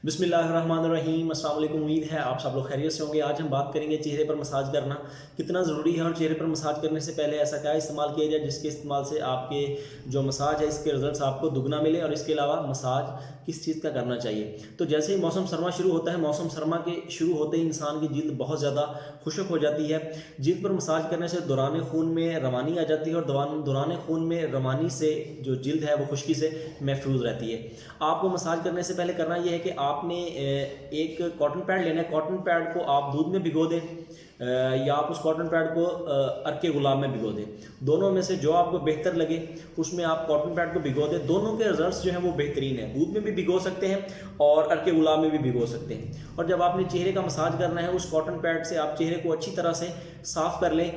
बिस्मिल्लाहिर्रहमानिर्रहीम। अस्सलाम वालेकुम। उम्मीद है आप सब लोग खैरियत से होंगे। आज हम बात करेंगे चेहरे पर मसाज करना कितना ज़रूरी है और चेहरे पर मसाज करने से पहले ऐसा क्या इस्तेमाल किया जाए जिसके इस्तेमाल से आपके जो मसाज है इसके रिजल्ट्स आपको दुगना मिले, और इसके अलावा मसाज किस चीज़ का करना चाहिए। तो जैसे ही मौसम सरमा शुरू होता है, मौसम सरमा के शुरू होते ही इंसान की जिल्द बहुत ज़्यादा खुशक हो जाती है। जिल्द पर मसाज करने से दौरान खून में रवानी आ जाती है और दौरान खून में रवानी से जो जिल्द है वो खुश्की से महफूज रहती है। आपको मसाज करने से पहले करना यह है कि आपने एक कॉटन पैड लेना है। कॉटन पैड को आप दूध में भिगो दें या आप उस कॉटन पैड को अर्के गुलाब में भिगो दें। दोनों में से जो आपको बेहतर लगे उसमें आप कॉटन पैड को भिगो दें। दोनों के रिजल्ट्स जो हैं वो बेहतरीन है। दूध में भी भिगो सकते हैं और अर्के गुलाब में भी भिगो सकते हैं। और जब आपने चेहरे का मसाज करना है उस कॉटन पैड से आप चेहरे को अच्छी तरह से साफ़ कर लें।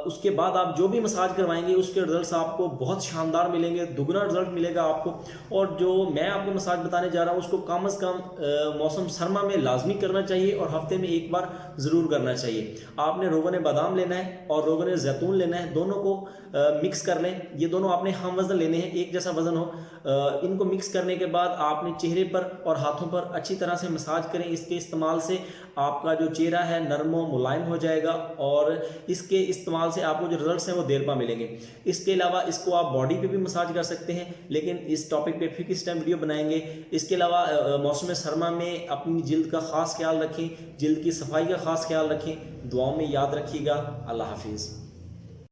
उसके बाद आप जो भी मसाज करवाएंगे उसके रिजल्ट्स आपको बहुत शानदार मिलेंगे, दुगना रिजल्ट मिलेगा आपको। और जो मैं आपको मसाज बताने जा रहा हूँ उसको कम अज़ कम मौसम सरमा में लाजमी करना चाहिए और हफ्ते में एक बार ज़रूर करना चाहिए। आपने रोगन बादाम लेना है और रोगन जैतून लेना है, दोनों को मिक्स कर लें। ये दोनों आपने हम वज़न लेने हैं, एक जैसा वज़न हो। इनको मिक्स करने के बाद आपने चेहरे पर और हाथों पर अच्छी तरह से मसाज करें। इसके इस्तेमाल से आपका जो चेहरा है नरम व मुलायम हो जाएगा और इसके इस्तेमाल से आपको जो रिजल्ट्स हैं वो देर पा मिलेंगे। इसके अलावा इसको आप बॉडी पे भी मसाज कर सकते हैं, लेकिन इस टॉपिक पे फिर किस टाइम वीडियो बनाएंगे। इसके अलावा मौसम सरमा में अपनी जिल्द का ख़ास ख्याल रखें, जिल्द की सफाई का ख़ास ख्याल रखें। दुआओं में याद रखिएगा। अल्लाह हाफिज़।